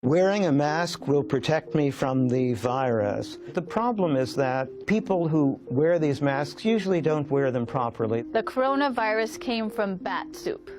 Wearing a mask will protect me from the virus. The problem is that people who wear these masks usually don't wear them properly. The coronavirus came from bat soup.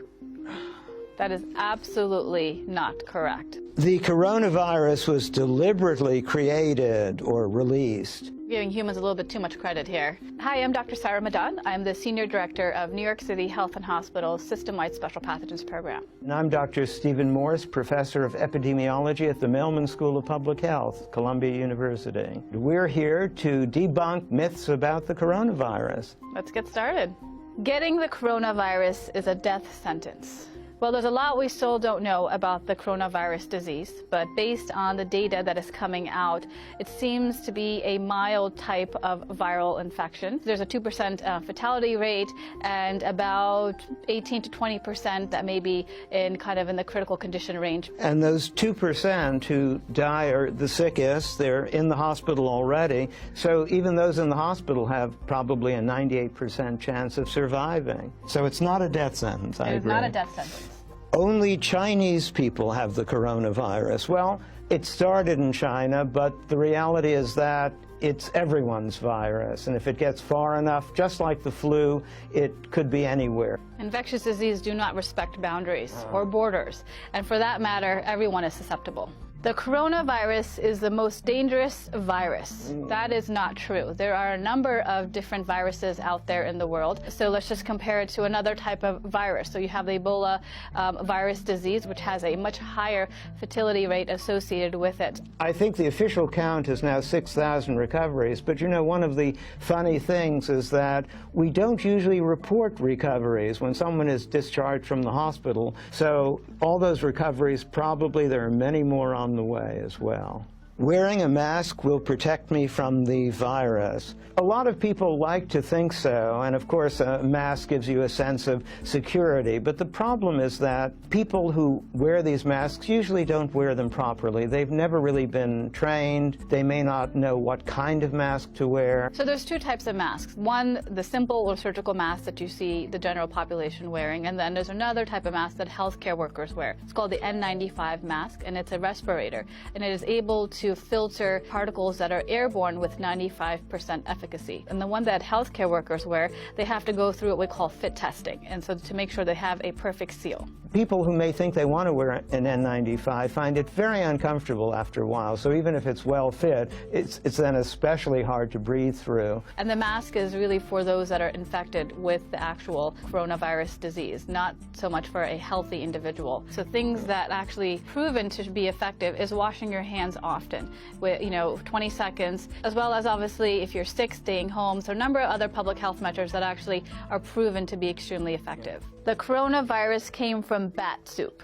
That is absolutely not correct. The coronavirus was deliberately created or released. Giving humans a little bit too much credit here. Hi, I'm Dr. Sarah Madan. I'm the Senior Director of New York City Health and Hospitals System-Wide Special Pathogens Program. And I'm Dr. Stephen Morse, Professor of Epidemiology at the Mehmه School of Public Health, Columbia University. We're here to debunk myths about the coronavirus. Let's get started. Getting the coronavirus is a death sentence. Well, there's a lot we still don't know about the coronavirus disease, but based on the data that is coming out, it seems to be a mild type of viral infection. There's a 2% fatality rate and about 18 to 20% that may be in the critical condition range. And those 2% who die are the sickest. They're in the hospital already. So even those in the hospital have probably a 98% chance of surviving. So it's not a death sentence, I agree. It's not a death sentence. Only Chinese people have the coronavirus. Well, it started in China, but the reality is that it's everyone's virus. And if it gets far enough, just like the flu, it could be anywhere. Infectious disease do not respect boundaries or borders. And for that matter, everyone is susceptible. The coronavirus is the most dangerous virus. That is not true. There are a number of different viruses out there in the world. So let's just compare it to another type of virus. So you have the Ebola virus disease, which has a much higher fertility rate associated with it. I think the official count is now 6,000 recoveries. But you know, one of the funny things is that we don't usually report recoveries when someone is discharged from the hospital. So all those recoveries, probably there are many more on the way as well. Wearing a mask will protect me from the virus. A lot of people like to think so, and of course a mask gives you a sense of security, but the problem is that people who wear these masks usually don't wear them properly. They've never really been trained. They may not know what kind of mask to wear. So there's two types of masks. One, the simple or surgical mask that you see the general population wearing, and then there's another type of mask that healthcare workers wear. It's called the N95 mask, and it's a respirator, and it is able to filter particles that are airborne with 95% efficacy. And the one that healthcare workers wear, they have to go through what we call fit testing, and so to make sure they have a perfect seal. People who may think they want to wear an N95 find it very uncomfortable after a while, so even if it's well fit, it's then especially hard to breathe through. And the mask is really for those that are infected with the actual coronavirus disease, not so much for a healthy individual. So things that actually proven to be effective is washing your hands often, with 20 seconds, as well as obviously if you're sick, staying home. So a number of other public health measures that actually are proven to be extremely effective. The coronavirus came from bat soup.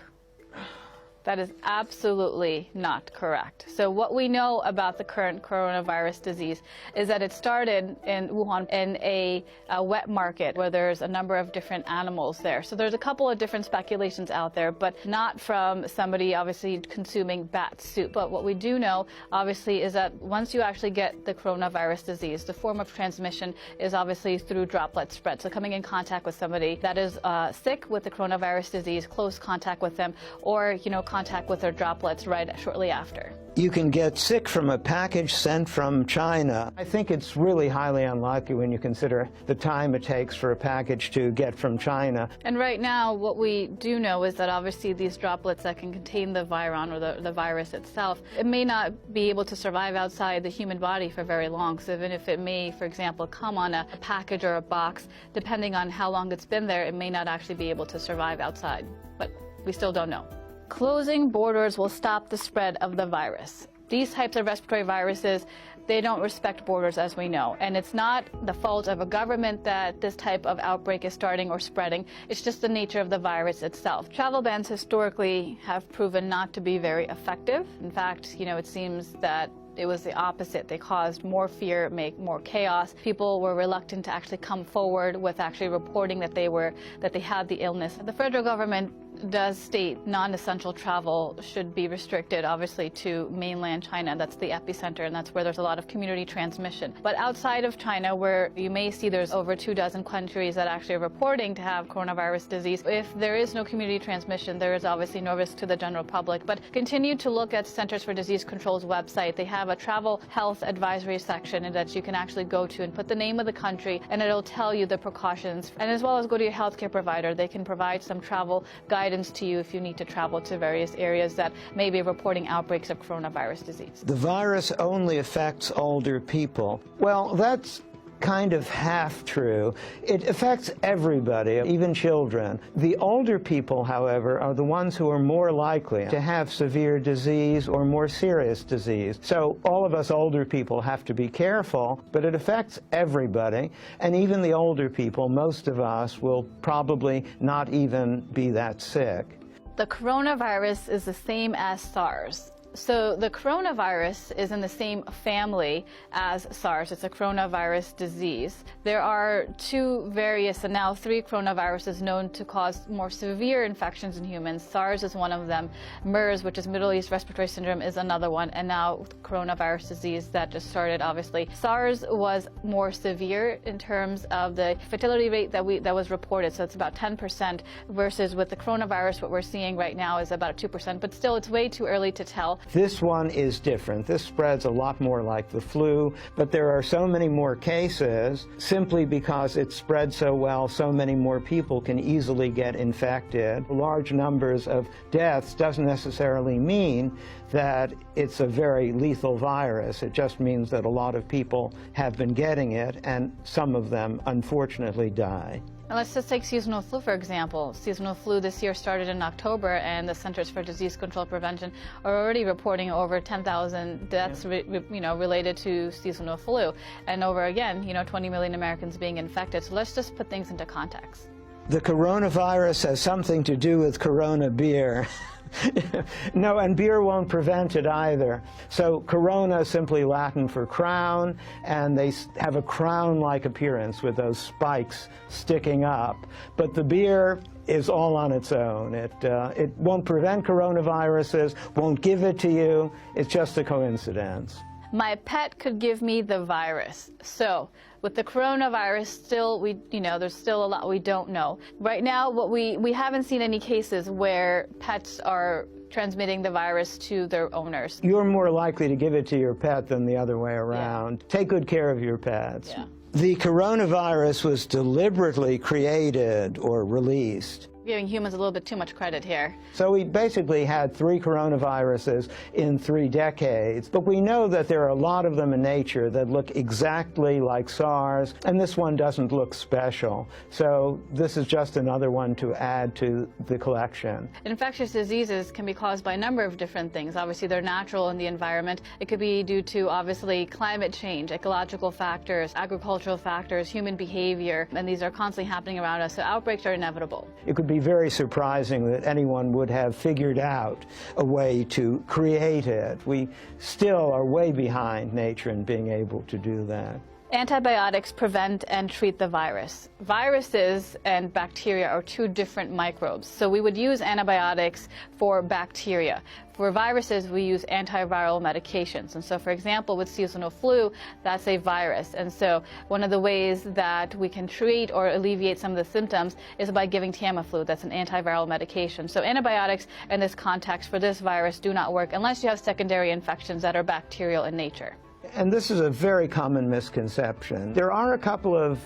That is absolutely not correct. So what we know about the current coronavirus disease is that it started in Wuhan in a wet market where there's a number of different animals there. So there's a couple of different speculations out there, but not from somebody obviously consuming bat soup. But what we do know, obviously, is that once you actually get the coronavirus disease, the form of transmission is obviously through droplet spread. So coming in contact with somebody that is sick with the coronavirus disease, close contact with them, or contact with their droplets shortly after. You can get sick from a package sent from China. I think it's really highly unlikely when you consider the time it takes for a package to get from China. And right now, what we do know is that obviously these droplets that can contain the viron or the virus itself, it may not be able to survive outside the human body for very long. So even if it may, for example, come on a package or a box, depending on how long it's been there, it may not actually be able to survive outside. But we still don't know. Closing borders will stop the spread of the virus. These types of respiratory viruses, they don't respect borders, as we know. And it's not the fault of a government that this type of outbreak is starting or spreading. It's just the nature of the virus itself. Travel bans historically have proven not to be very effective. In fact, it seems that it was the opposite. They caused more fear, make more chaos. People were reluctant to actually come forward with actually reporting that they had the illness. The federal government does state non-essential travel should be restricted, obviously, to mainland China. That's the epicenter, and that's where there's a lot of community transmission. But outside of China, where you may see there's over 24 countries that actually are reporting to have coronavirus disease, if there is no community transmission, there is obviously no risk to the general public. But continue to look at Centers for Disease Control's website. They have a travel health advisory section that you can actually go to and put the name of the country, and it'll tell you the precautions. And as well as go to your healthcare provider, they can provide some travel guidance to you if you need to travel to various areas that may be reporting outbreaks of coronavirus disease. The virus only affects older people. Well, that's kind of half true. It affects everybody, even children. The older people, however, are the ones who are more likely to have severe disease or more serious disease. So all of us older people have to be careful, but it affects everybody. And even the older people, most of us, will probably not even be that sick. The coronavirus is the same as SARS. So the coronavirus is in the same family as SARS. It's a coronavirus disease. There are two various, and now 3 coronaviruses known to cause more severe infections in humans. SARS is one of them. MERS, which is Middle East Respiratory Syndrome, is another one. And now coronavirus disease that just started, obviously. SARS was more severe in terms of the fertility rate that was reported. So it's about 10%, versus with the coronavirus, what we're seeing right now is about 2%. But still, it's way too early to tell. This one is different. This spreads a lot more like the flu, but there are so many more cases simply because it spreads so well. So many more people can easily get infected. Large numbers of deaths doesn't necessarily mean that it's a very lethal virus. It just means that a lot of people have been getting it, and some of them unfortunately die. And let's just take seasonal flu, for example. Seasonal flu this year started in October, and the Centers for Disease Control Prevention are already reporting over 10,000 deaths related to seasonal flu. And over, again, 20 million Americans being infected. So let's just put things into context. The coronavirus has something to do with Corona beer. No, and beer won't prevent it either. So Corona is simply Latin for crown, and they have a crown-like appearance with those spikes sticking up. But the beer is all on its own. It won't prevent coronaviruses, won't give it to you. It's just a coincidence. My pet could give me the virus. So with the coronavirus, still, there's still a lot we don't know. Right now, we haven't seen any cases where pets are transmitting the virus to their owners. You're more likely to give it to your pet than the other way around. Yeah. Take good care of your pets. Yeah. The coronavirus was deliberately created or released. Giving humans a little bit too much credit here. So we basically had 3 coronaviruses in 3 decades, but we know that there are a lot of them in nature that look exactly like SARS, and this one doesn't look special. So this is just another one to add to the collection. Infectious diseases can be caused by a number of different things. Obviously, they're natural in the environment. It could be due to, obviously, climate change, ecological factors, agricultural factors, human behavior, and these are constantly happening around us, so outbreaks are inevitable. It could be very surprising that anyone would have figured out a way to create it. We still are way behind nature in being able to do that. Antibiotics prevent and treat the virus. Viruses and bacteria are 2 different microbes. So we would use antibiotics for bacteria. For viruses, we use antiviral medications. And so, for example, with seasonal flu, that's a virus. And so one of the ways that we can treat or alleviate some of the symptoms is by giving Tamiflu. That's an antiviral medication. So antibiotics in this context for this virus do not work unless you have secondary infections that are bacterial in nature. And this is a very common misconception. There are a couple of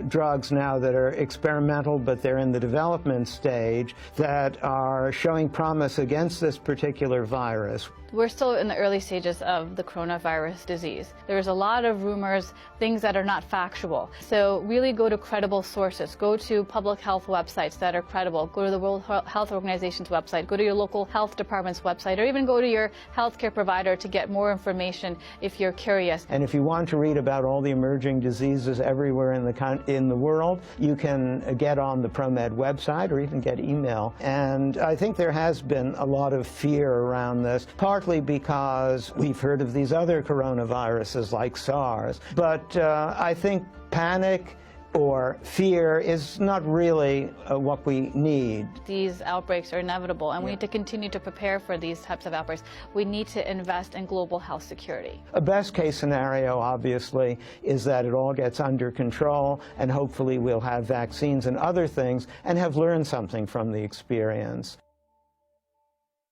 drugs now that are experimental, but they're in the development stage, that are showing promise against this particular virus. We're still in the early stages of the coronavirus disease. There's a lot of rumors, things that are not factual. So really go to credible sources. Go to public health websites that are credible. Go to the World Health Organization's website. Go to your local health department's website, or even go to your healthcare provider to get more information if you're curious. And if you want to read about all the emerging diseases everywhere in the world, you can get on the ProMed website or even get email. And I think there has been a lot of fear around this, partly because we've heard of these other coronaviruses like SARS. But I think panic or fear is not really what we need. These outbreaks are inevitable, and we need to continue to prepare for these types of outbreaks. We need to invest in global health security. A best case scenario, obviously, is that it all gets under control, and hopefully we'll have vaccines and other things and have learned something from the experience.